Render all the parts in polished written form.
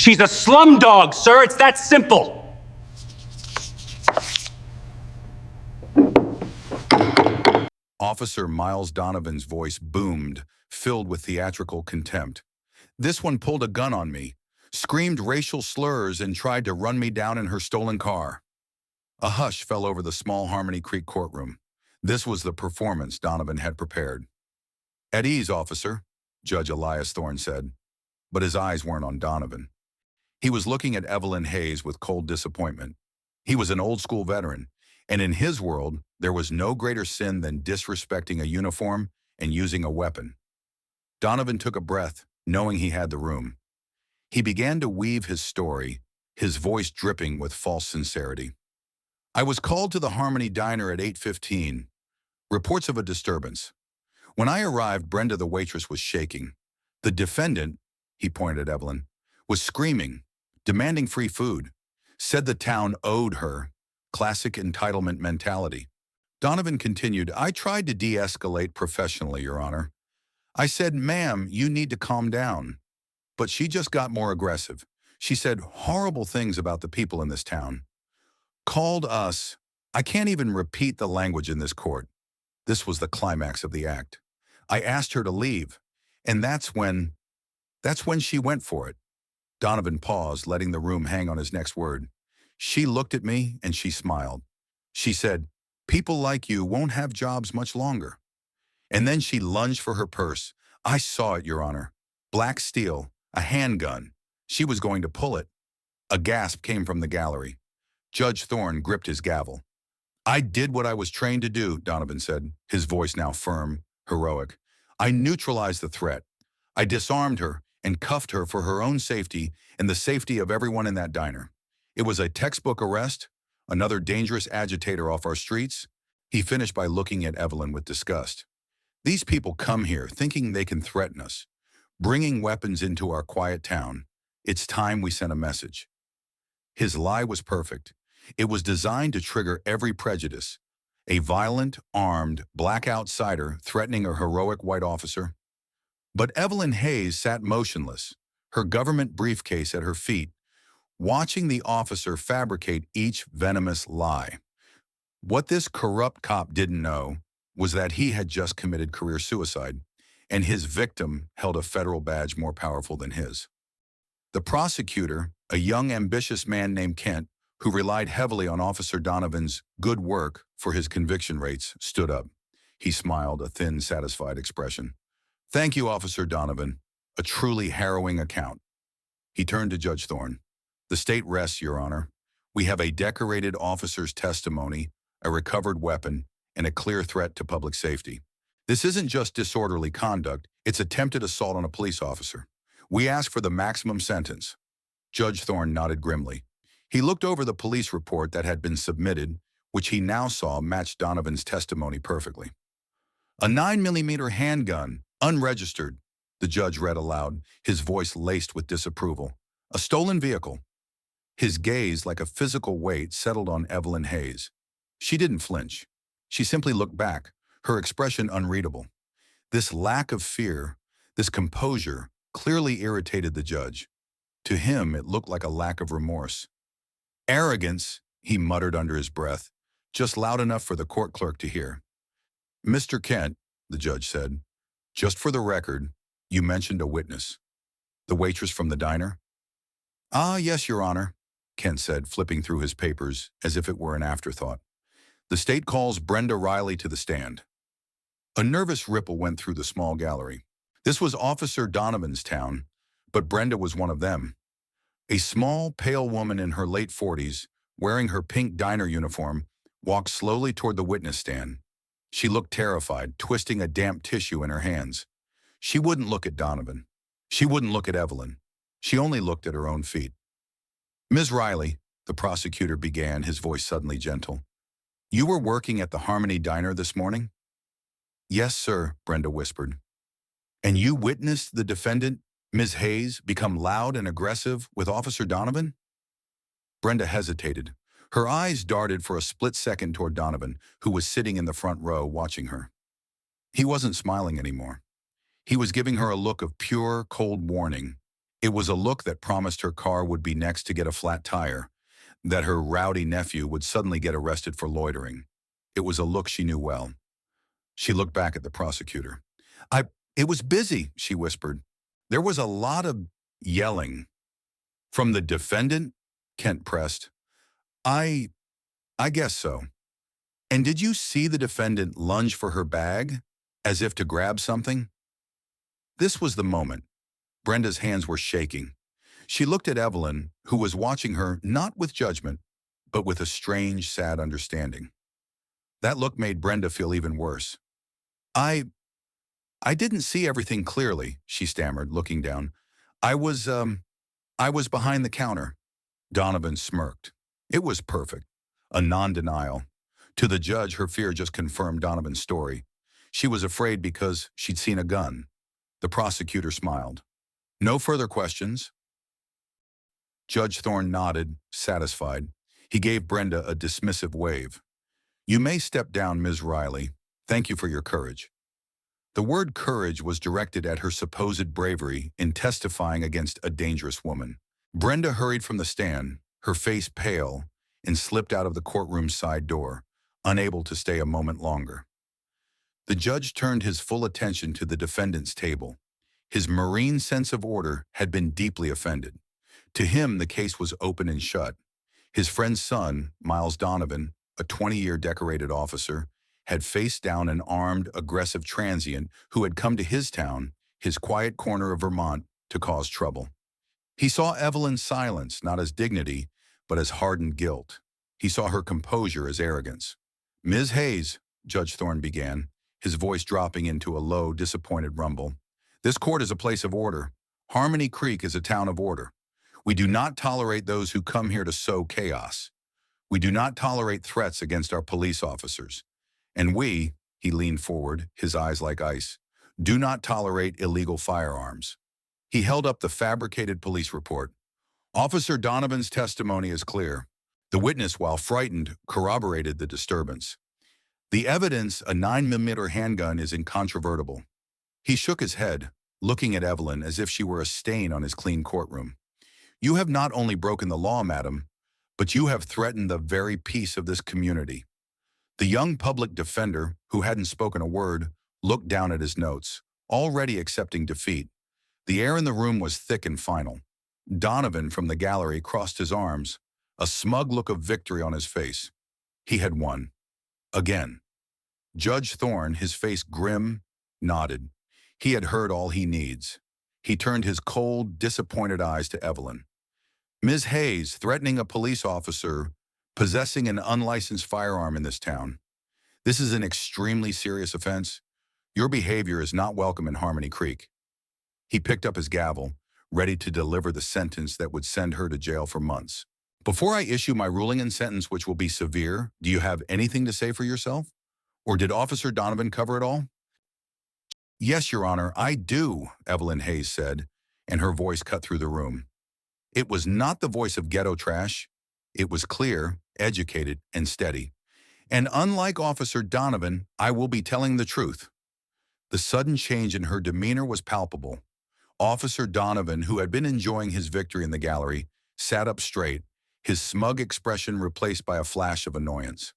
She's a slum dog, sir. It's that simple. Officer Miles Donovan's voice boomed, filled with theatrical contempt. This one pulled a gun on me, screamed racial slurs, and tried to run me down in her stolen car. A hush fell over the small Harmony Creek courtroom. This was the performance Donovan had prepared. "At ease, officer," Judge Elias Thorne said, but his eyes weren't on Donovan. He was looking at Evelyn Hayes with cold disappointment. He was an old-school veteran, and in his world, there was no greater sin than disrespecting a uniform and using a weapon. Donovan took a breath, knowing he had the room. He began to weave his story, his voice dripping with false sincerity. "I was called to the Harmony Diner at 8:15. Reports of a disturbance. When I arrived, Brenda, the waitress, was shaking. The defendant," he pointed at Evelyn, "was screaming, demanding free food. Said the town owed her. Classic entitlement mentality." Donovan continued, "I tried to de-escalate professionally, Your Honor. I said, 'Ma'am, you need to calm down.' But she just got more aggressive. She said horrible things about the people in this town. Called us. I can't even repeat the language in this court." This was the climax of the act. "I asked her to leave, and that's when she went for it." Donovan paused, letting the room hang on his next word. "She looked at me and she smiled. She said, 'People like you won't have jobs much longer.' And then she lunged for her purse. I saw it, Your Honor. Black steel, a handgun. She was going to pull it." A gasp came from the gallery. Judge Thorne gripped his gavel. "I did what I was trained to do," Donovan said, his voice now firm, heroic. "I neutralized the threat. I disarmed her and cuffed her for her own safety and the safety of everyone in that diner. It was a textbook arrest, another dangerous agitator off our streets." He finished by looking at Evelyn with disgust. "These people come here thinking they can threaten us, bringing weapons into our quiet town. It's time we sent a message." His lie was perfect. It was designed to trigger every prejudice. A violent, armed, black outsider threatening a heroic white officer. But Evelyn Hayes sat motionless, her government briefcase at her feet, watching the officer fabricate each venomous lie. What this corrupt cop didn't know was that he had just committed career suicide, and his victim held a federal badge more powerful than his. The prosecutor, a young, ambitious man named Kent, who relied heavily on Officer Donovan's good work for his conviction rates, stood up. He smiled, a thin, satisfied expression. "Thank you, Officer Donovan. A truly harrowing account." He turned to Judge Thorne. "The state rests, Your Honor. We have a decorated officer's testimony, a recovered weapon, and a clear threat to public safety. This isn't just disorderly conduct, it's attempted assault on a police officer. We ask for the maximum sentence." Judge Thorne nodded grimly. He looked over the police report that had been submitted, which he now saw matched Donovan's testimony perfectly. "A 9mm handgun, unregistered," the judge read aloud, his voice laced with disapproval. "A stolen vehicle." His gaze, like a physical weight, settled on Evelyn Hayes. She didn't flinch. She simply looked back, her expression unreadable. This lack of fear, this composure, clearly irritated the judge. To him, it looked like a lack of remorse. "Arrogance," he muttered under his breath, just loud enough for the court clerk to hear. "Mr. Kent," the judge said, "just for the record, you mentioned a witness. The waitress from the diner?" "Ah, yes, Your Honor," Kent said, flipping through his papers as if it were an afterthought. "The state calls Brenda Riley to the stand." A nervous ripple went through the small gallery. This was Officer Donovan's town, but Brenda was one of them. A small, pale woman in her late 40s, wearing her pink diner uniform, walked slowly toward the witness stand. She looked terrified, twisting a damp tissue in her hands. She wouldn't look at Donovan. She wouldn't look at Evelyn. She only looked at her own feet. "Ms. Riley," the prosecutor began, his voice suddenly gentle. "You were working at the Harmony Diner this morning?" "Yes, sir," Brenda whispered. "And you witnessed the defendant, Ms. Hayes, become loud and aggressive with Officer Donovan?" Brenda hesitated. Her eyes darted for a split second toward Donovan, who was sitting in the front row watching her. He wasn't smiling anymore. He was giving her a look of pure, cold warning. It was a look that promised her car would be next to get a flat tire, that her rowdy nephew would suddenly get arrested for loitering. It was a look she knew well. She looked back at the prosecutor. I, it was busy, she whispered. There was a lot of yelling. From the defendant? Kent pressed. I guess so. And did you see the defendant lunge for her bag, as if to grab something? This was the moment. Brenda's hands were shaking. She looked at Evelyn, who was watching her not with judgment, but with a strange, sad understanding. That look made Brenda feel even worse. I didn't see everything clearly, she stammered, looking down. I was behind the counter. Donovan smirked. It was perfect. A non-denial. To the judge, her fear just confirmed Donovan's story. She was afraid because she'd seen a gun. The prosecutor smiled. No further questions? Judge Thorne nodded, satisfied. He gave Brenda a dismissive wave. You may step down, Ms. Riley. Thank you for your courage. The word courage was directed at her supposed bravery in testifying against a dangerous woman. Brenda hurried from the stand, her face pale, and slipped out of the courtroom's side door, unable to stay a moment longer. The judge turned his full attention to the defendant's table. His marine sense of order had been deeply offended. To him, the case was open and shut. His friend's son, Miles Donovan, a 20-year decorated officer, had faced down an armed, aggressive transient who had come to his town, his quiet corner of Vermont, to cause trouble. He saw Evelyn's silence not as dignity, but as hardened guilt. He saw her composure as arrogance. Ms. Hayes, Judge Thorne began, his voice dropping into a low, disappointed rumble. This court is a place of order. Harmony Creek is a town of order. We do not tolerate those who come here to sow chaos. We do not tolerate threats against our police officers. And we, he leaned forward, his eyes like ice, do not tolerate illegal firearms. He held up the fabricated police report. Officer Donovan's testimony is clear. The witness, while frightened, corroborated the disturbance. The evidence, a 9mm handgun, is incontrovertible. He shook his head, looking at Evelyn as if she were a stain on his clean courtroom. You have not only broken the law, madam, but you have threatened the very peace of this community. The young public defender, who hadn't spoken a word, looked down at his notes, already accepting defeat. The air in the room was thick and final. Donovan from the gallery crossed his arms, a smug look of victory on his face. He had won. Again. Judge Thorne, his face grim, nodded. He had heard all he needs. He turned his cold, disappointed eyes to Evelyn. Ms. Hayes, threatening a police officer, possessing an unlicensed firearm in this town. This is an extremely serious offense. Your behavior is not welcome in Harmony Creek. He picked up his gavel, ready to deliver the sentence that would send her to jail for months. Before I issue my ruling and sentence, which will be severe, do you have anything to say for yourself? Or did Officer Donovan cover it all? Yes, Your Honor, I do, Evelyn Hayes said, and her voice cut through the room. It was not the voice of ghetto trash. It was clear, educated, and steady. And unlike Officer Donovan, I will be telling the truth. The sudden change in her demeanor was palpable. Officer Donovan, who had been enjoying his victory in the gallery, sat up straight, his smug expression replaced by a flash of annoyance.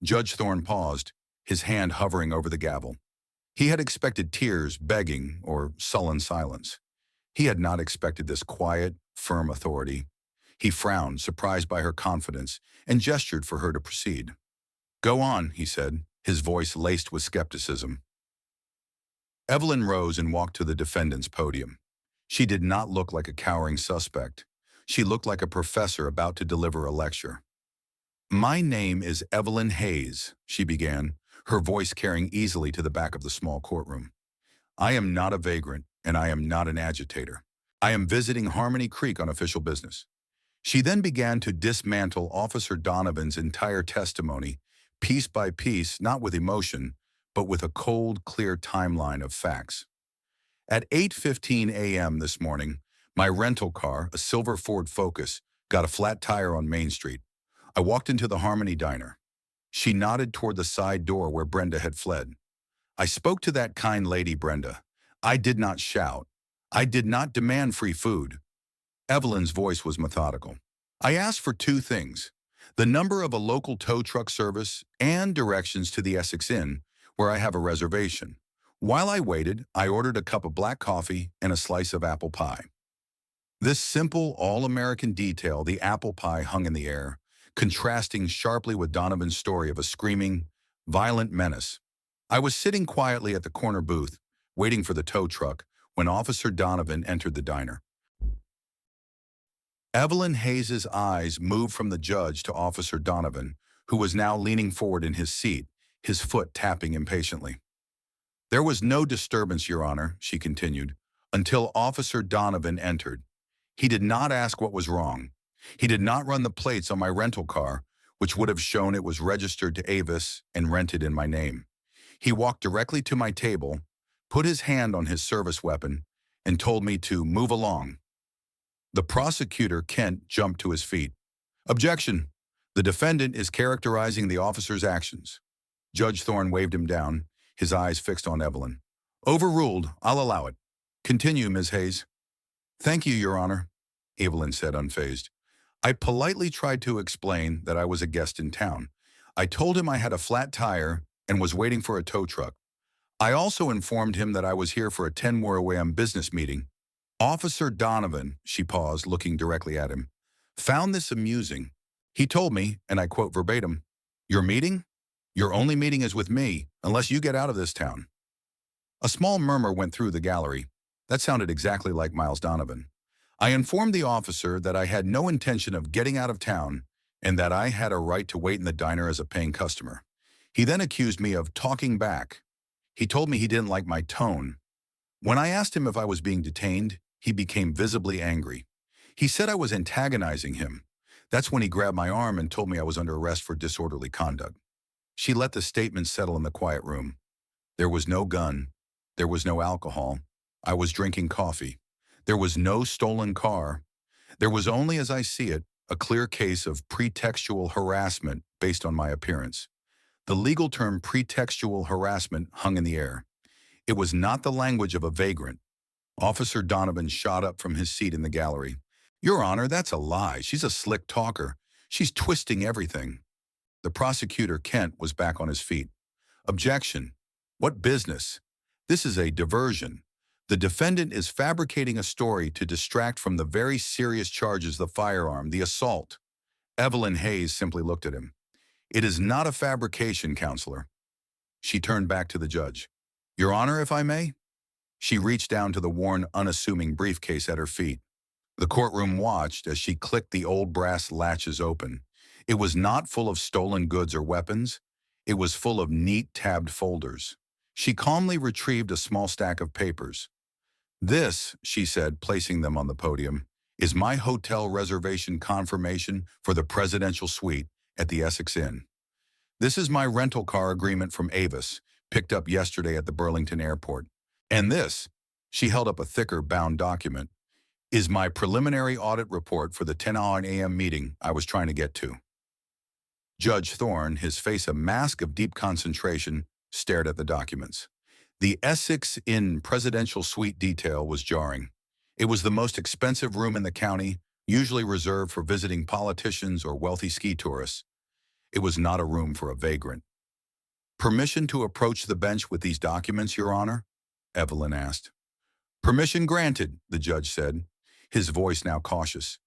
Judge Thorne paused, his hand hovering over the gavel. He had expected tears, begging, or sullen silence. He had not expected this quiet, firm authority. He frowned, surprised by her confidence, and gestured for her to proceed. Go on, he said, his voice laced with skepticism. Evelyn rose and walked to the defendant's podium. She did not look like a cowering suspect. She looked like a professor about to deliver a lecture. My name is Evelyn Hayes, she began, her voice carrying easily to the back of the small courtroom. I am not a vagrant, and I am not an agitator. I am visiting Harmony Creek on official business. She then began to dismantle Officer Donovan's entire testimony, piece by piece, not with emotion, but with a cold, clear timeline of facts. At 8:15 a.m. this morning, my rental car, a silver Ford Focus, got a flat tire on Main Street. I walked into the Harmony Diner. She nodded toward the side door where Brenda had fled. I spoke to that kind lady, Brenda. I did not shout. I did not demand free food. Evelyn's voice was methodical. I asked for two things: the number of a local tow truck service and directions to the Essex Inn, where I have a reservation. While I waited, I ordered a cup of black coffee and a slice of apple pie. This simple, all-American detail, the apple pie, hung in the air, contrasting sharply with Donovan's story of a screaming, violent menace. I was sitting quietly at the corner booth, waiting for the tow truck, when Officer Donovan entered the diner. Evelyn Hayes' eyes moved from the judge to Officer Donovan, who was now leaning forward in his seat, his foot tapping impatiently. There was no disturbance, Your Honor, she continued, until Officer Donovan entered. He did not ask what was wrong. He did not run the plates on my rental car, which would have shown it was registered to Avis and rented in my name. He walked directly to my table, put his hand on his service weapon, and told me to move along. The prosecutor, Kent, jumped to his feet. Objection. The defendant is characterizing the officer's actions. Judge Thorne waved him down, his eyes fixed on Evelyn. Overruled. I'll allow it. Continue, Ms. Hayes. Thank you, Your Honor, Evelyn said, unfazed. I politely tried to explain that I was a guest in town. I told him I had a flat tire and was waiting for a tow truck. I also informed him that I was here for a 10-more-a.m. business meeting. Officer Donovan, she paused, looking directly at him, found this amusing. He told me, and I quote verbatim, "Your meeting? Your only meeting is with me, unless you get out of this town." A small murmur went through the gallery. That sounded exactly like Miles Donovan. I informed the officer that I had no intention of getting out of town and that I had a right to wait in the diner as a paying customer. He then accused me of talking back. He told me he didn't like my tone. When I asked him if I was being detained, he became visibly angry. He said I was antagonizing him. That's when he grabbed my arm and told me I was under arrest for disorderly conduct. She let the statement settle in the quiet room. There was no gun. There was no alcohol. I was drinking coffee. There was no stolen car. There was only, as I see it, a clear case of pretextual harassment based on my appearance. The legal term pretextual harassment hung in the air. It was not the language of a vagrant. Officer Donovan shot up from his seat in the gallery. Your Honor, that's a lie. She's a slick talker. She's twisting everything. The prosecutor, Kent, was back on his feet. Objection. What business? This is a diversion. The defendant is fabricating a story to distract from the very serious charges, the firearm, the assault. Evelyn Hayes simply looked at him. It is not a fabrication, Counselor. She turned back to the judge. Your Honor, if I may? She reached down to the worn, unassuming briefcase at her feet. The courtroom watched as she clicked the old brass latches open. It was not full of stolen goods or weapons. It was full of neat, tabbed folders. She calmly retrieved a small stack of papers. This, she said, placing them on the podium, is my hotel reservation confirmation for the presidential suite at the Essex Inn. This is my rental car agreement from Avis, picked up yesterday at the Burlington airport. And this, she held up a thicker bound document, is my preliminary audit report for the 10 a.m. meeting I was trying to get to. Judge Thorne, his face a mask of deep concentration, stared at the documents. The Essex Inn presidential suite detail was jarring. It was the most expensive room in the county, usually reserved for visiting politicians or wealthy ski tourists. It was not a room for a vagrant. Permission to approach the bench with these documents, Your Honor? Evelyn asked. Permission granted, the judge said, his voice now cautious.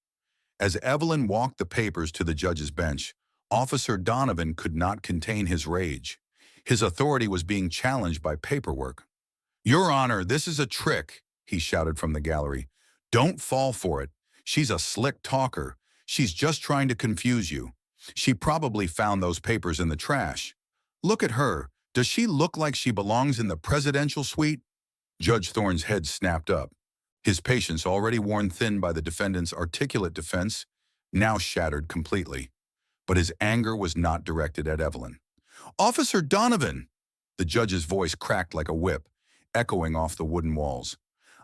As Evelyn walked the papers to the judge's bench, Officer Donovan could not contain his rage. His authority was being challenged by paperwork. Your Honor, this is a trick, he shouted from the gallery. Don't fall for it. She's a slick talker. She's just trying to confuse you. She probably found those papers in the trash. Look at her. Does she look like she belongs in the presidential suite? Judge Thorne's head snapped up. His patience, already worn thin by the defendant's articulate defense, now shattered completely. But his anger was not directed at Evelyn. Officer Donovan! The judge's voice cracked like a whip, echoing off the wooden walls.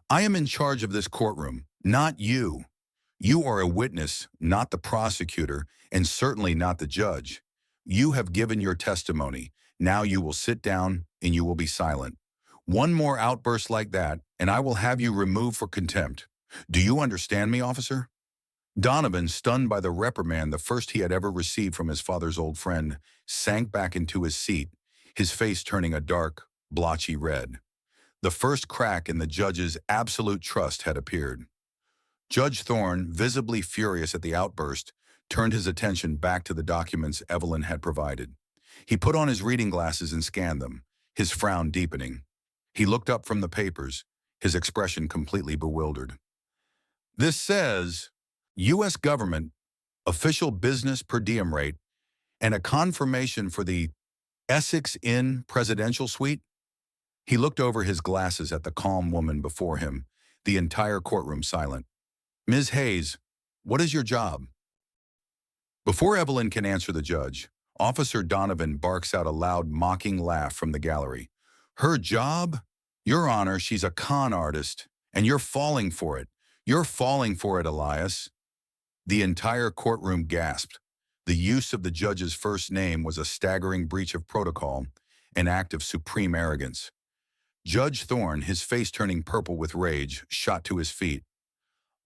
I am in charge of this courtroom, not you. You are a witness, not the prosecutor, and certainly not the judge. You have given your testimony. Now you will sit down and you will be silent. One more outburst like that, and I will have you removed for contempt. Do you understand me, officer? Donovan, stunned by the reprimand, the first he had ever received from his father's old friend, sank back into his seat, his face turning a dark, blotchy red. The first crack in the judge's absolute trust had appeared. Judge Thorne, visibly furious at the outburst, turned his attention back to the documents Evelyn had provided. He put on his reading glasses and scanned them, his frown deepening. He looked up from the papers, his expression completely bewildered. This says, U.S. government, official business per diem rate, and a confirmation for the Essex Inn presidential suite? He looked over his glasses at the calm woman before him, the entire courtroom silent. Ms. Hayes, what is your job? Before Evelyn can answer the judge, Officer Donovan barks out a loud, mocking laugh from the gallery. Her job? Your Honor, she's a con artist, and you're falling for it. You're falling for it, Elias. The entire courtroom gasped. The use of the judge's first name was a staggering breach of protocol, an act of supreme arrogance. Judge Thorne, his face turning purple with rage, shot to his feet.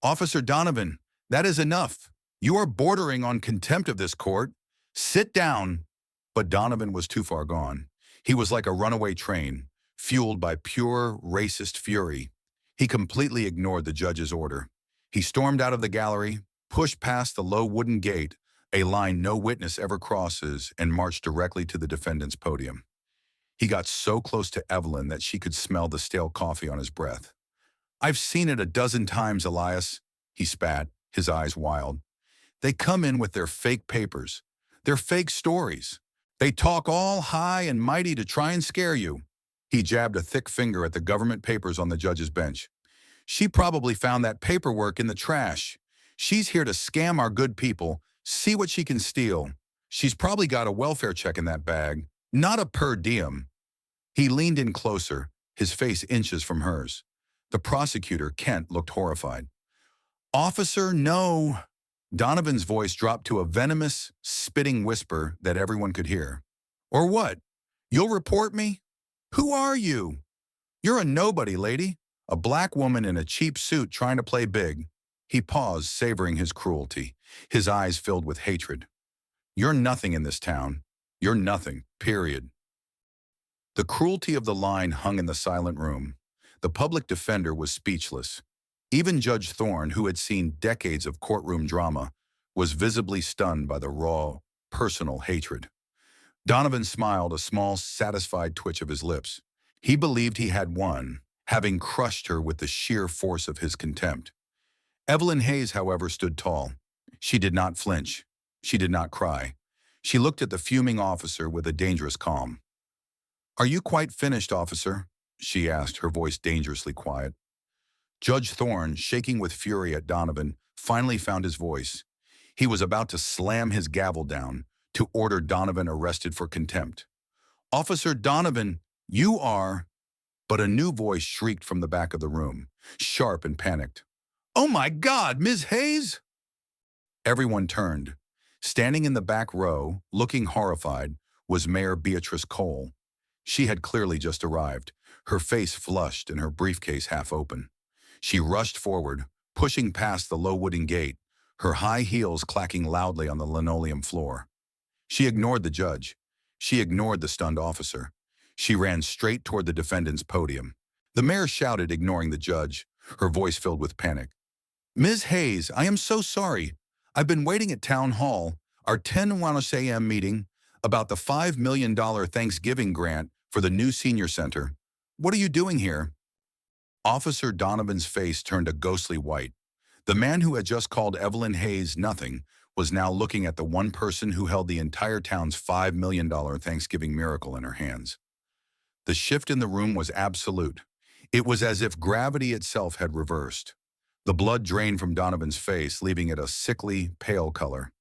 Officer Donovan, that is enough. You are bordering on contempt of this court. Sit down. But Donovan was too far gone. He was like a runaway train, fueled by pure racist fury. He completely ignored the judge's order. He stormed out of the gallery, pushed past the low wooden gate, a line no witness ever crosses, and marched directly to the defendant's podium. He got so close to Evelyn that she could smell the stale coffee on his breath. I've seen it a dozen times, Elias, he spat, his eyes wild. They come in with their fake papers, their fake stories. They talk all high and mighty to try and scare you. He jabbed a thick finger at the government papers on the judge's bench. She probably found that paperwork in the trash. She's here to scam our good people, see what she can steal. She's probably got a welfare check in that bag, not a per diem. He leaned in closer, his face inches from hers. The prosecutor, Kent, looked horrified. Officer, no. Donovan's voice dropped to a venomous, spitting whisper that everyone could hear. Or what? You'll report me? Who are you? You're a nobody, lady. A black woman in a cheap suit trying to play big. He paused, savoring his cruelty, his eyes filled with hatred. You're nothing in this town. You're nothing, period. The cruelty of the line hung in the silent room. The public defender was speechless. Even Judge Thorne, who had seen decades of courtroom drama, was visibly stunned by the raw, personal hatred. Donovan smiled, a small, satisfied twitch of his lips. He believed he had won, having crushed her with the sheer force of his contempt. Evelyn Hayes, however, stood tall. She did not flinch. She did not cry. She looked at the fuming officer with a dangerous calm. Are you quite finished, officer? She asked, her voice dangerously quiet. Judge Thorne, shaking with fury at Donovan, finally found his voice. He was about to slam his gavel down to order Donovan arrested for contempt. Officer Donovan, you are... But a new voice shrieked from the back of the room, sharp and panicked. Oh my God, Ms. Hayes! Everyone turned. Standing in the back row, looking horrified, was Mayor Beatrice Cole. She had clearly just arrived, her face flushed and her briefcase half open. She rushed forward, pushing past the low wooden gate, her high heels clacking loudly on the linoleum floor. She ignored the judge. She ignored the stunned officer. She ran straight toward the defendant's podium. The mayor shouted, ignoring the judge, her voice filled with panic. Ms. Hayes, I am so sorry. I've been waiting at Town Hall, our 10 a.m. meeting, about the $5 million Thanksgiving grant for the new senior center. What are you doing here? Officer Donovan's face turned a ghostly white. The man who had just called Evelyn Hayes nothing was now looking at the one person who held the entire town's $5 million Thanksgiving miracle in her hands. The shift in the room was absolute. It was as if gravity itself had reversed. The blood drained from Donovan's face, leaving it a sickly, pale color.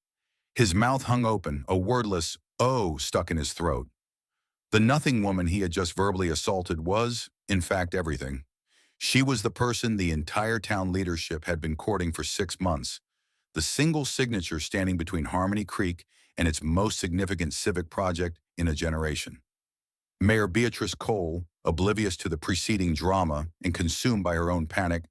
His mouth hung open, a wordless "oh" stuck in his throat. The nothing woman he had just verbally assaulted was, in fact, everything. She was the person the entire town leadership had been courting for 6 months, the single signature standing between Harmony Creek and its most significant civic project in a generation. Mayor Beatrice Cole, oblivious to the preceding drama and consumed by her own panic,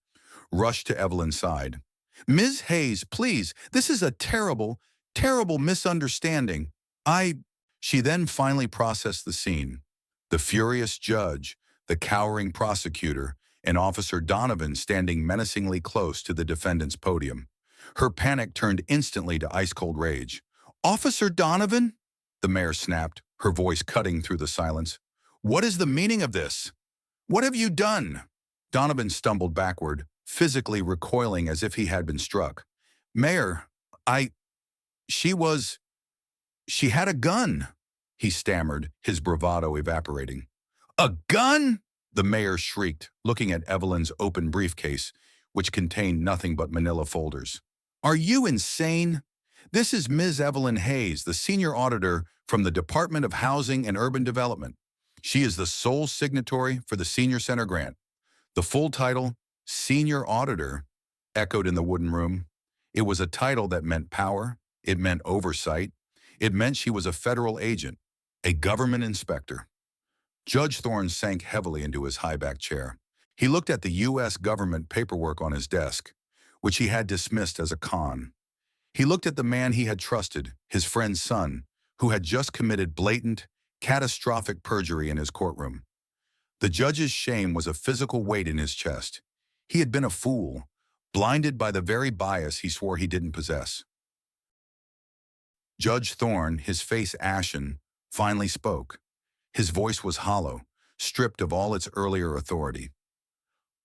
rushed to Evelyn's side. "Ms. Hayes, please, this is a terrible, terrible misunderstanding. I—" She then finally processed the scene. The furious judge, the cowering prosecutor, and Officer Donovan standing menacingly close to the defendant's podium. Her panic turned instantly to ice-cold rage. "Officer Donovan?" the mayor snapped, her voice cutting through the silence. "What is the meaning of this? What have you done?" Donovan stumbled backward, physically recoiling as if he had been struck. "Mayor, she had a gun," he stammered, his bravado evaporating. "A gun?" the mayor shrieked, looking at Evelyn's open briefcase, which contained nothing but manila folders. "Are you insane? This is Ms. Evelyn Hayes, the senior auditor from the Department of Housing and Urban Development. She is the sole signatory for the Senior Center grant." The full title, Senior Auditor, echoed in the wooden room. It was a title that meant power, it meant oversight, it meant she was a federal agent, a government inspector. Judge Thorne sank heavily into his high-back chair. He looked at the U.S. government paperwork on his desk, which he had dismissed as a con. He looked at the man he had trusted, his friend's son, who had just committed blatant, catastrophic perjury in his courtroom. The judge's shame was a physical weight in his chest. He had been a fool, blinded by the very bias he swore he didn't possess. Judge Thorne, his face ashen, finally spoke. His voice was hollow, stripped of all its earlier authority.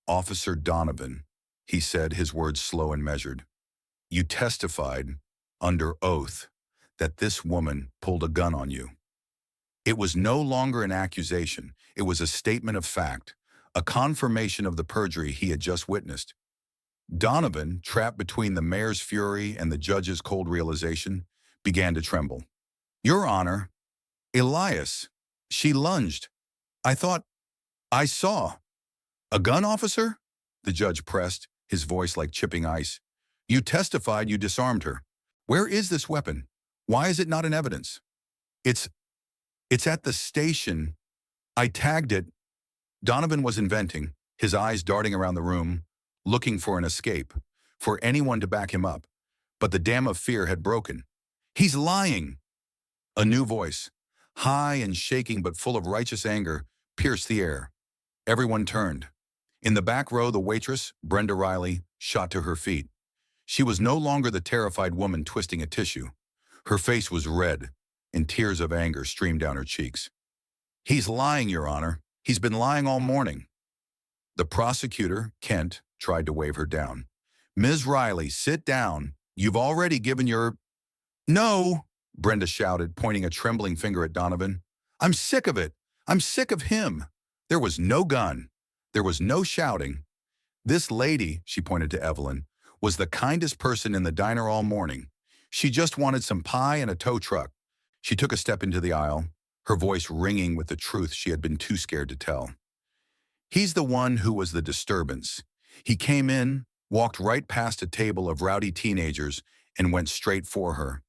"Officer Donovan," he said, his words slow and measured, "you testified, under oath, that this woman pulled a gun on you." It was no longer an accusation, it was a statement of fact, a confirmation of the perjury he had just witnessed. Donovan, trapped between the mayor's fury and the judge's cold realization, began to tremble. "Your Honor, Elias, she lunged. I saw." "A gun, officer?" the judge pressed, his voice like chipping ice. "You testified you disarmed her. Where is this weapon? Why is it not in evidence?" It's at the station. I tagged it." Donovan was inventing, his eyes darting around the room, looking for an escape, for anyone to back him up. But the dam of fear had broken. "He's lying!" A new voice, high and shaking but full of righteous anger, pierced the air. Everyone turned. In the back row, the waitress, Brenda Riley, shot to her feet. She was no longer the terrified woman twisting a tissue. Her face was red, and tears of anger streamed down her cheeks. "He's lying, Your Honor. He's been lying all morning." The prosecutor, Kent, tried to wave her down. "Ms. Riley, sit down. You've already given your—" "No," Brenda shouted, pointing a trembling finger at Donovan. "I'm sick of it. I'm sick of him. There was no gun. There was no shouting. This lady," she pointed to Evelyn, "was the kindest person in the diner all morning. She just wanted some pie and a tow truck." She took a step into the aisle, her voice ringing with the truth she had been too scared to tell. "He's the one who was the disturbance. He came in, walked right past a table of rowdy teenagers, and went straight for her.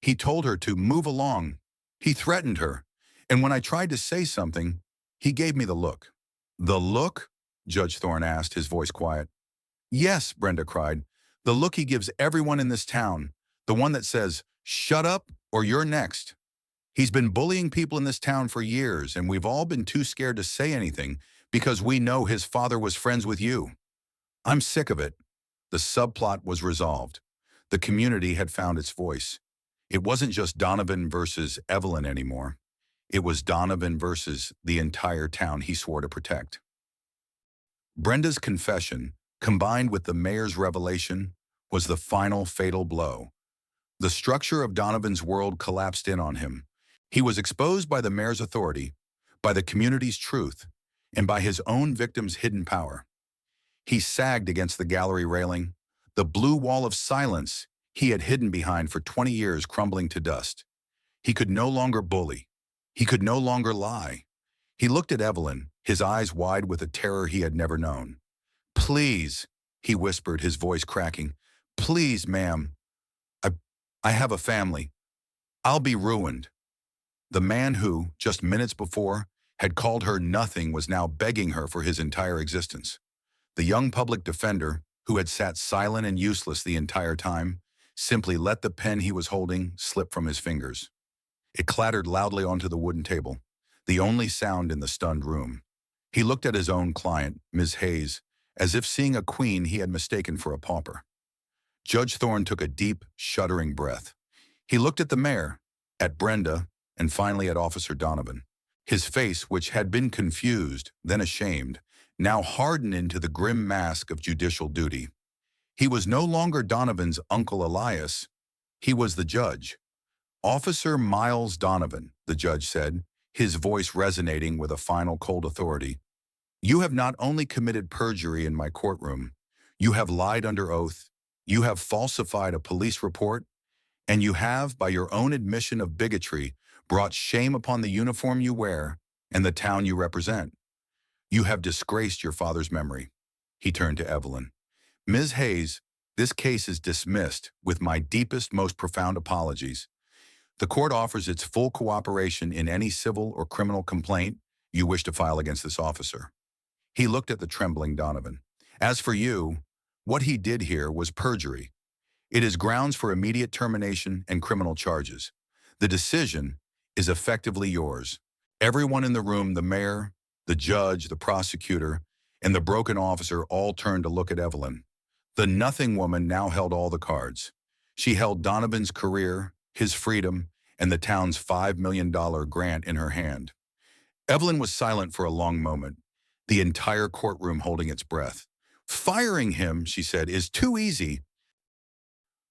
He told her to move along. He threatened her. And when I tried to say something, he gave me the look." "The look?" Judge Thorne asked, his voice quiet. "Yes," Brenda cried. "The look he gives everyone in this town. The one that says, 'Shut up or you're next.' He's been bullying people in this town for years, and we've all been too scared to say anything because we know his father was friends with you. I'm sick of it." The subplot was resolved. The community had found its voice. It wasn't just Donovan versus Evelyn anymore. It was Donovan versus the entire town he swore to protect. Brenda's confession, combined with the mayor's revelation, was the final fatal blow. The structure of Donovan's world collapsed in on him. He was exposed by the mayor's authority, by the community's truth, and by his own victim's hidden power. He sagged against the gallery railing, the blue wall of silence he had hidden behind for 20 years crumbling to dust. He could no longer bully. He could no longer lie. He looked at Evelyn, his eyes wide with a terror he had never known. "Please," he whispered, his voice cracking. "Please, ma'am. I have a family. I'll be ruined." The man who, just minutes before, had called her nothing, was now begging her for his entire existence. The young public defender, who had sat silent and useless the entire time, simply let the pen he was holding slip from his fingers. It clattered loudly onto the wooden table, the only sound in the stunned room. He looked at his own client, Ms. Hayes, as if seeing a queen he had mistaken for a pauper. Judge Thorne took a deep, shuddering breath. He looked at the mayor, at Brenda, and finally at Officer Donovan. His face, which had been confused, then ashamed, now hardened into the grim mask of judicial duty. He was no longer Donovan's Uncle Elias. He was the judge. Officer Miles Donovan, the judge said, his voice resonating with a final cold authority. You have not only committed perjury in my courtroom, you have lied under oath, you have falsified a police report, and you have, by your own admission of bigotry, brought shame upon the uniform you wear and the town you represent. You have disgraced your father's memory. He turned to Evelyn. Ms. Hayes, this case is dismissed with my deepest, most profound apologies. The court offers its full cooperation in any civil or criminal complaint you wish to file against this officer. He looked at the trembling Donovan. As for you, what he did here was perjury. It is grounds for immediate termination and criminal charges. The decision is effectively yours. Everyone in the room, the mayor, the judge, the prosecutor, and the broken officer all turned to look at Evelyn. The nothing woman now held all the cards. She held Donovan's career, his freedom, and the town's $5 million grant in her hand. Evelyn was silent for a long moment, the entire courtroom holding its breath. Firing him, she said, is too easy.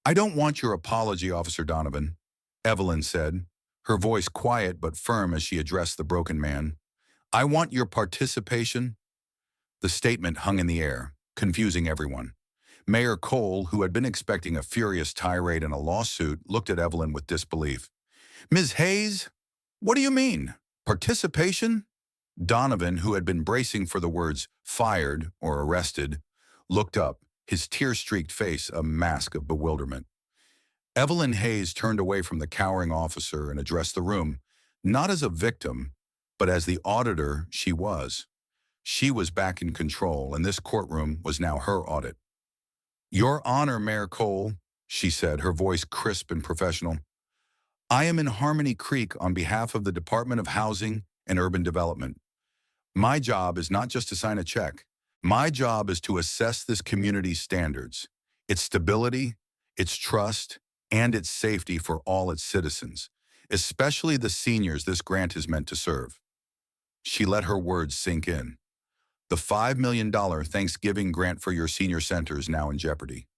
I don't want your apology, Officer Donovan, Evelyn said, her voice quiet but firm as she addressed the broken man. I want your participation. The statement hung in the air, confusing everyone. Mayor Cole, who had been expecting a furious tirade and a lawsuit, looked at Evelyn with disbelief. Ms. Hayes, what do you mean? Participation? Donovan, who had been bracing for the words fired or arrested, looked up, his tear-streaked face a mask of bewilderment. Evelyn Hayes turned away from the cowering officer and addressed the room, not as a victim, but as the auditor she was. She was back in control, and this courtroom was now her audit. Your Honor, Mayor Cole, she said, her voice crisp and professional. I am in Harmony Creek on behalf of the Department of Housing and Urban Development. My job is not just to sign a check. My job is to assess this community's standards, its stability, its trust, and its safety for all its citizens, especially the seniors this grant is meant to serve. She let her words sink in. The $5 million Thanksgiving grant for your senior center is now in jeopardy.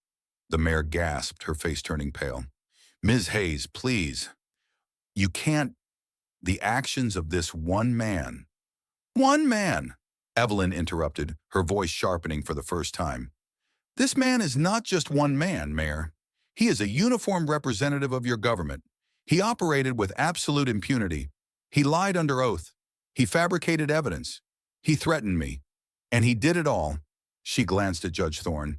The mayor gasped, her face turning pale. Ms. Hayes, please. You can't. The actions of this one man. One man, Evelyn interrupted, her voice sharpening for the first time. This man is not just one man, Mayor. He is a uniformed representative of your government. He operated with absolute impunity. He lied under oath. He fabricated evidence. He threatened me. And he did it all, she glanced at Judge Thorne,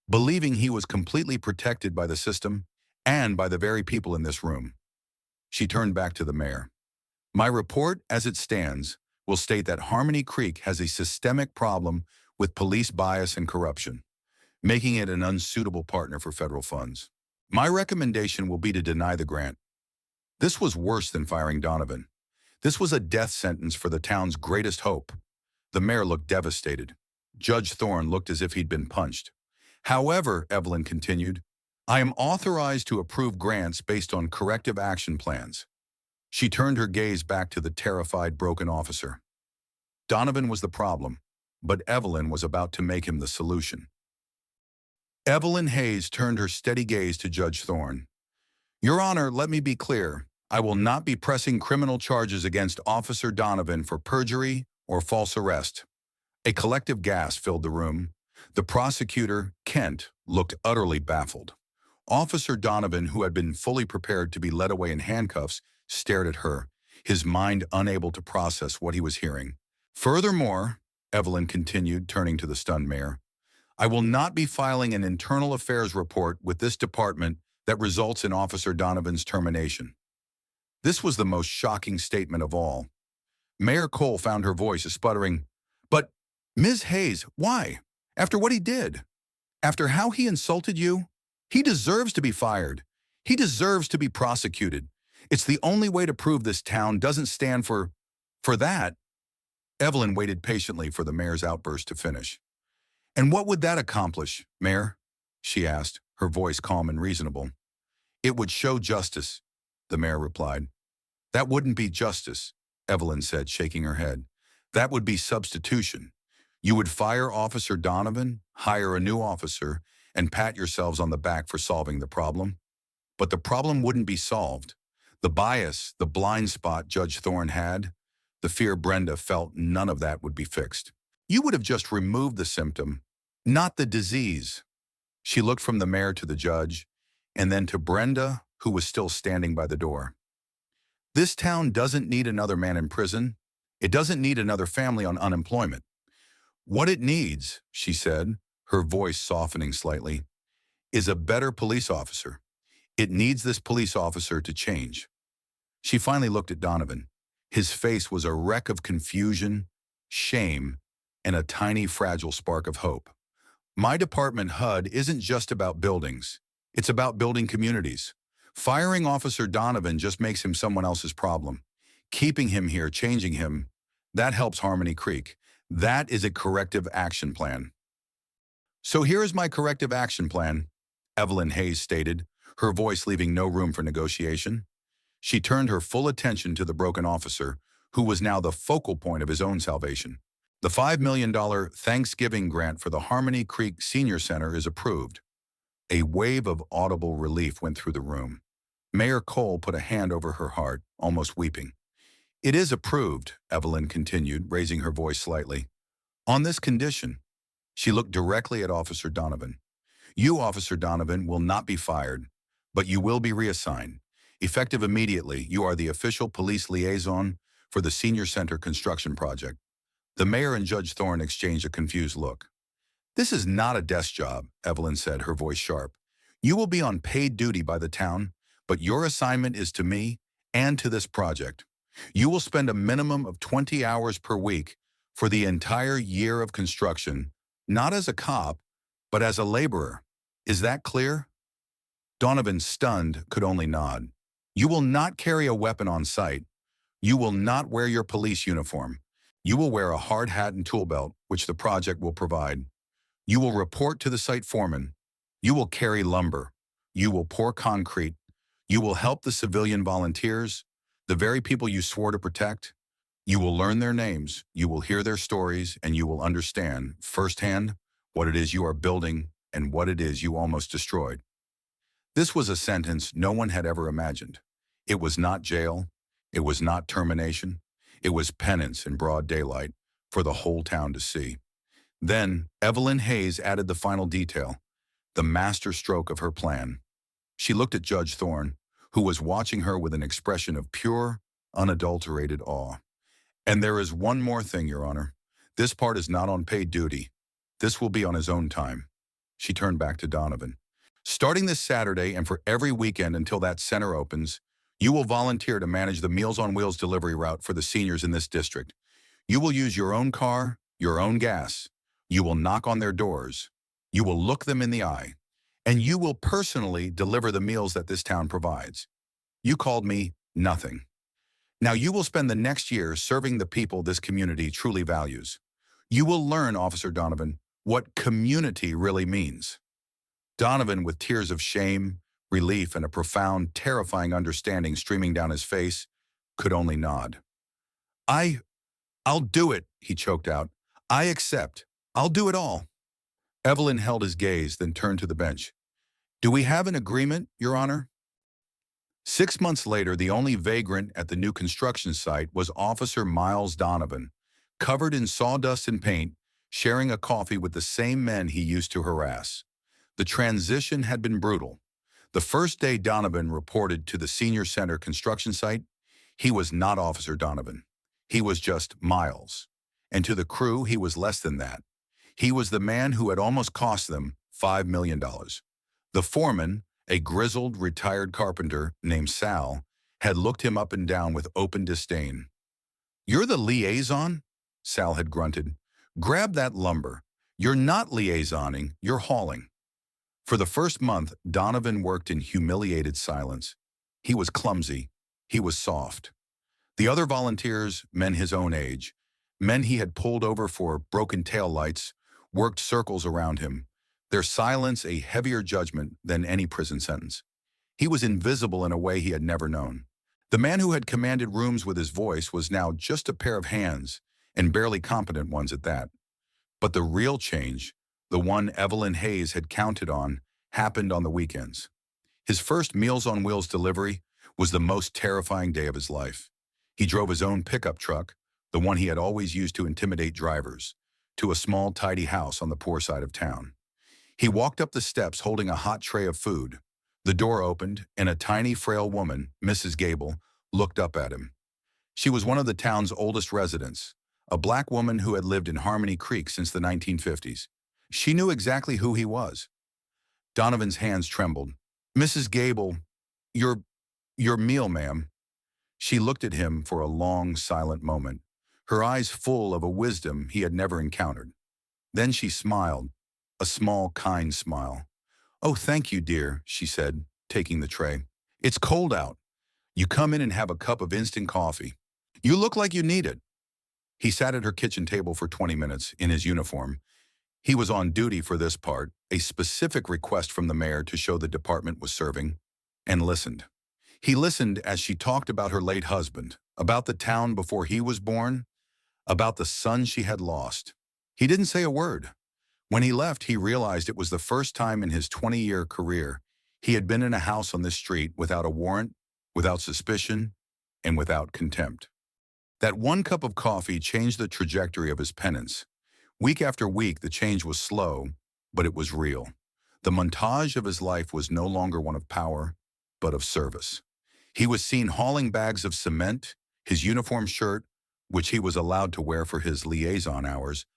believing he was completely protected by the system and by the very people in this room. She turned back to the mayor. My report, as it stands, will state that Harmony Creek has a systemic problem with police bias and corruption, making it an unsuitable partner for federal funds. My recommendation will be to deny the grant. This was worse than firing Donovan. This was a death sentence for the town's greatest hope. The mayor looked devastated. Judge Thorne looked as if he'd been punched. However, Evelyn continued, I am authorized to approve grants based on corrective action plans. She turned her gaze back to the terrified, broken officer. Donovan was the problem, but Evelyn was about to make him the solution. Evelyn Hayes turned her steady gaze to Judge Thorne. Your Honor, let me be clear. I will not be pressing criminal charges against Officer Donovan for perjury or false arrest. A collective gasp filled the room. The prosecutor, Kent, looked utterly baffled. Officer Donovan, who had been fully prepared to be led away in handcuffs, stared at her, his mind unable to process what he was hearing. Furthermore, Evelyn continued, turning to the stunned mayor, I will not be filing an internal affairs report with this department that results in Officer Donovan's termination. This was the most shocking statement of all. Mayor Cole found her voice sputtering. But, Ms. Hayes, why? After what he did? After how he insulted you? He deserves to be fired. He deserves to be prosecuted. It's the only way to prove this town doesn't stand for that. Evelyn waited patiently for the mayor's outburst to finish. And what would that accomplish, Mayor? She asked, her voice calm and reasonable. It would show justice, the mayor replied. That wouldn't be justice, Evelyn said, shaking her head. That would be substitution. You would fire Officer Donovan, hire a new officer, and pat yourselves on the back for solving the problem. But the problem wouldn't be solved. The bias, the blind spot Judge Thorne had, the fear Brenda felt, none of that would be fixed. You would have just removed the symptom, not the disease. She looked from the mayor to the judge, and then to Brenda, who was still standing by the door. This town doesn't need another man in prison. It doesn't need another family on unemployment. What it needs, she said, her voice softening slightly, is a better police officer. It needs this police officer to change. She finally looked at Donovan. His face was a wreck of confusion, shame, and a tiny fragile spark of hope. My department, HUD, isn't just about buildings. It's about building communities. Firing Officer Donovan just makes him someone else's problem. Keeping him here, changing him, that helps Harmony Creek. That is a corrective action plan. So here is my corrective action plan, Evelyn Hayes stated, her voice leaving no room for negotiation. She turned her full attention to the broken officer, who was now the focal point of his own salvation. The $5 million Thanksgiving grant for the Harmony Creek Senior Center is approved. A wave of audible relief went through the room. Mayor Cole put a hand over her heart, almost weeping. It is approved, Evelyn continued, raising her voice slightly. On this condition, she looked directly at Officer Donovan. You, Officer Donovan, will not be fired, but you will be reassigned. Effective immediately, you are the official police liaison for the Senior Center construction project. The mayor and Judge Thorne exchanged a confused look. This is not a desk job, Evelyn said, her voice sharp. You will be on paid duty by the town, but your assignment is to me and to this project. You will spend a minimum of 20 hours per week for the entire year of construction, not as a cop, but as a laborer. Is that clear? Donovan, stunned, could only nod. You will not carry a weapon on site. You will not wear your police uniform. You will wear a hard hat and tool belt, which the project will provide. You will report to the site foreman. You will carry lumber. You will pour concrete. You will help the civilian volunteers, the very people you swore to protect. You will learn their names. You will hear their stories, and you will understand firsthand what it is you are building and what it is you almost destroyed. This was a sentence no one had ever imagined. It was not jail. It was not termination. It was penance in broad daylight for the whole town to see. Then Evelyn Hayes added the final detail, the master stroke of her plan. She looked at Judge Thorne, who was watching her with an expression of pure, unadulterated awe. And there is one more thing, Your Honor. This part is not on paid duty. This will be on his own time. She turned back to Donovan. Starting this Saturday and for every weekend until that center opens, you will volunteer to manage the Meals on Wheels delivery route for the seniors in this district. You will use your own car, your own gas. You will knock on their doors. You will look them in the eye. And you will personally deliver the meals that this town provides. You called me nothing. Now you will spend the next year serving the people this community truly values. You will learn, Officer Donovan, what community really means. Donovan, with tears of shame, relief, and a profound, terrifying understanding streaming down his face, could only nod. I'll do it, he choked out. I accept. I'll do it all. Evelyn held his gaze, then turned to the bench. Do we have an agreement, Your Honor? 6 months later, the only vagrant at the new construction site was Officer Miles Donovan, covered in sawdust and paint, sharing a coffee with the same men he used to harass. The transition had been brutal. The first day Donovan reported to the Senior Center construction site, he was not Officer Donovan. He was just Miles. And to the crew, he was less than that. He was the man who had almost cost them $5 million. The foreman, a grizzled, retired carpenter named Sal, had looked him up and down with open disdain. "You're the liaison?" Sal had grunted. "Grab that lumber. You're not liaisoning, you're hauling." For the first month, Donovan worked in humiliated silence. He was clumsy. He was soft. The other volunteers, men his own age, men he had pulled over for broken taillights, worked circles around him, their silence a heavier judgment than any prison sentence. He was invisible in a way he had never known. The man who had commanded rooms with his voice was now just a pair of hands, and barely competent ones at that. But the real change, the one Evelyn Hayes had counted on, happened on the weekends. His first Meals on Wheels delivery was the most terrifying day of his life. He drove his own pickup truck, the one he had always used to intimidate drivers, to a small, tidy house on the poor side of town. He walked up the steps holding a hot tray of food. The door opened, and a tiny, frail woman, Mrs. Gable, looked up at him. She was one of the town's oldest residents, a black woman who had lived in Harmony Creek since the 1950s. She knew exactly who he was. Donovan's hands trembled. "Mrs. Gable, your meal, ma'am." She looked at him for a long, silent moment, her eyes full of a wisdom he had never encountered. Then she smiled, a small, kind smile. "Oh, thank you, dear," she said, taking the tray. "It's cold out. You come in and have a cup of instant coffee. You look like you need it." He sat at her kitchen table for 20 minutes in his uniform. He was on duty for this part, a specific request from the mayor to show the department was serving, and listened. He listened as she talked about her late husband, about the town before he was born, about the son she had lost. He didn't say a word. When he left, he realized it was the first time in his 20-year career he had been in a house on this street without a warrant, without suspicion, and without contempt. That one cup of coffee changed the trajectory of his penance. Week after week, the change was slow, but it was real. The montage of his life was no longer one of power, but of service. He was seen hauling bags of cement, his uniform shirt, which he was allowed to wear for his liaison hours,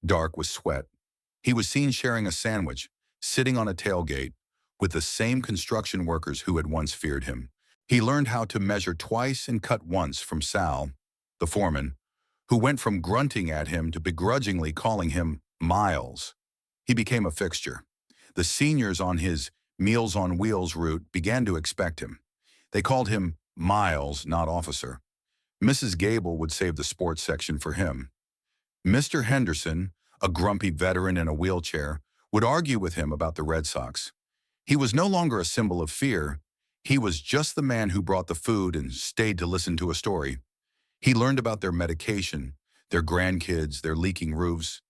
dark with sweat. He was seen sharing a sandwich, sitting on a tailgate, with the same construction workers who had once feared him. He learned how to measure twice and cut once from Sal, the foreman, who went from grunting at him to begrudgingly calling him Miles. He became a fixture. The seniors on his Meals on Wheels route began to expect him. They called him Miles, not officer. Mrs. Gable would save the sports section for him. Mr. Henderson, a grumpy veteran in a wheelchair, would argue with him about the Red Sox. He was no longer a symbol of fear. He was just the man who brought the food and stayed to listen to a story. He learned about their medication, their grandkids, their leaking roofs.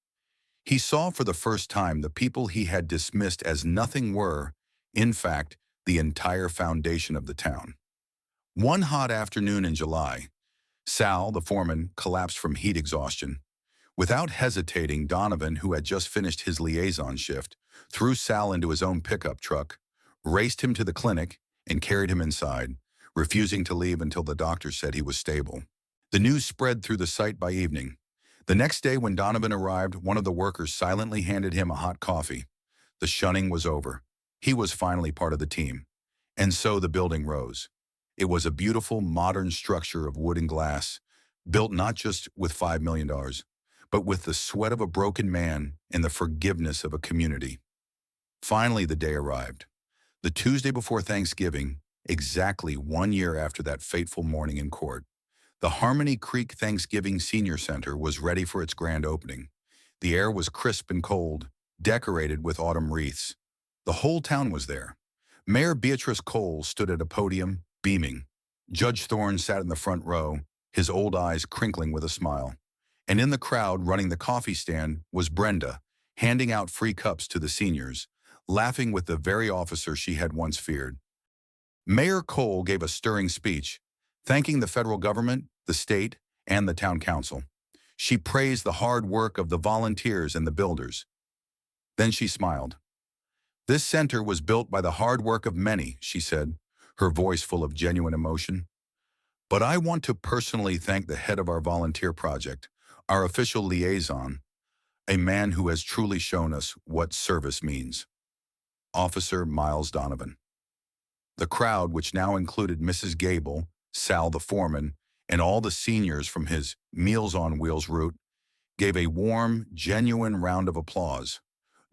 He saw for the first time the people he had dismissed as nothing were, in fact, the entire foundation of the town. One hot afternoon in July, Sal, the foreman, collapsed from heat exhaustion. Without hesitating, Donovan, who had just finished his liaison shift, threw Sal into his own pickup truck, raced him to the clinic, and carried him inside, refusing to leave until the doctor said he was stable. The news spread through the site by evening. The next day when Donovan arrived, one of the workers silently handed him a hot coffee. The shunning was over. He was finally part of the team. And so the building rose. It was a beautiful, modern structure of wood and glass, built not just with $5 million, but with the sweat of a broken man and the forgiveness of a community. Finally, the day arrived. The Tuesday before Thanksgiving, exactly 1 year after that fateful morning in court. The Harmony Creek Thanksgiving Senior Center was ready for its grand opening. The air was crisp and cold, decorated with autumn wreaths. The whole town was there. Mayor Beatrice Cole stood at a podium, beaming. Judge Thorne sat in the front row, his old eyes crinkling with a smile. And in the crowd running the coffee stand was Brenda, handing out free cups to the seniors, laughing with the very officer she had once feared. Mayor Cole gave a stirring speech, thanking the federal government, the state, and the town council. She praised the hard work of the volunteers and the builders. Then she smiled. "This center was built by the hard work of many," she said, her voice full of genuine emotion. "But I want to personally thank the head of our volunteer project, our official liaison, a man who has truly shown us what service means. Officer Miles Donovan." The crowd, which now included Mrs. Gable, Sal the foreman, and all the seniors from his Meals on Wheels route gave a warm, genuine round of applause.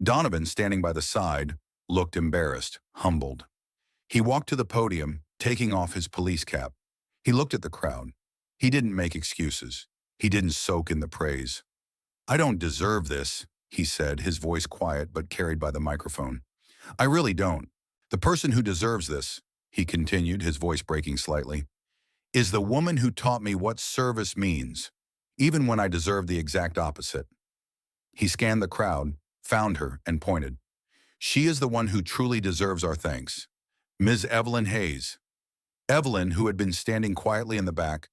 Donovan, standing by the side, looked embarrassed, humbled. He walked to the podium, taking off his police cap. He looked at the crowd. He didn't make excuses. He didn't soak in the praise. "I don't deserve this," he said, his voice quiet but carried by the microphone. "I really don't. The person who deserves this," he continued, his voice breaking slightly, "is the woman who taught me what service means, even when I deserve the exact opposite." He scanned the crowd, found her, and pointed. "She is the one who truly deserves our thanks. Ms. Evelyn Hayes." Evelyn, who had been standing quietly in the back,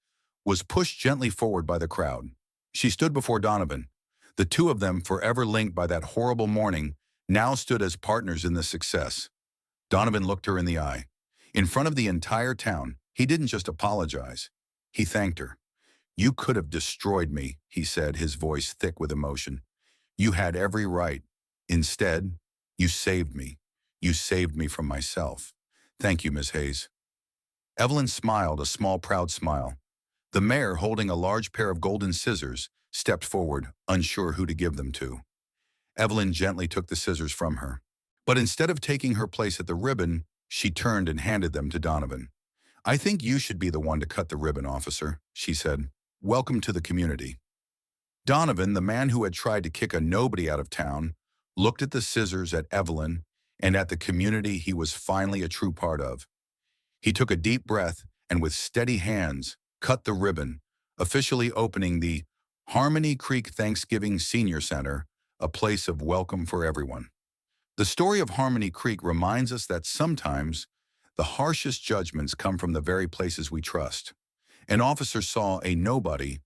was pushed gently forward by the crowd. She stood before Donovan. The two of them, forever linked by that horrible morning, now stood as partners in the success. Donovan looked her in the eye. In front of the entire town, he didn't just apologize. He thanked her. "You could have destroyed me," he said, his voice thick with emotion. "You had every right. Instead, you saved me. You saved me from myself. Thank you, Ms. Hayes." Evelyn smiled, a small, proud smile. The mayor, holding a large pair of golden scissors, stepped forward, unsure who to give them to. Evelyn gently took the scissors from her. But instead of taking her place at the ribbon, she turned and handed them to Donovan. "I think you should be the one to cut the ribbon, officer," she said. "Welcome to the community." Donovan, the man who had tried to kick a nobody out of town, looked at the scissors, at Evelyn, and at the community he was finally a true part of. He took a deep breath and with steady hands cut the ribbon, officially opening the Harmony Creek Thanksgiving Senior Center, a place of welcome for everyone. The story of Harmony Creek reminds us that sometimes the harshest judgments come from the very places we trust. An officer saw a nobody,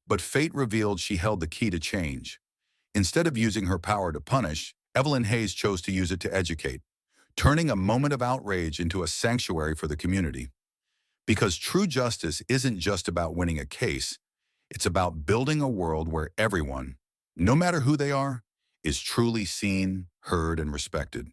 but fate revealed she held the key to change. Instead of using her power to punish, Evelyn Hayes chose to use it to educate, turning a moment of outrage into a sanctuary for the community. Because true justice isn't just about winning a case, it's about building a world where everyone, no matter who they are, is truly seen, heard, and respected.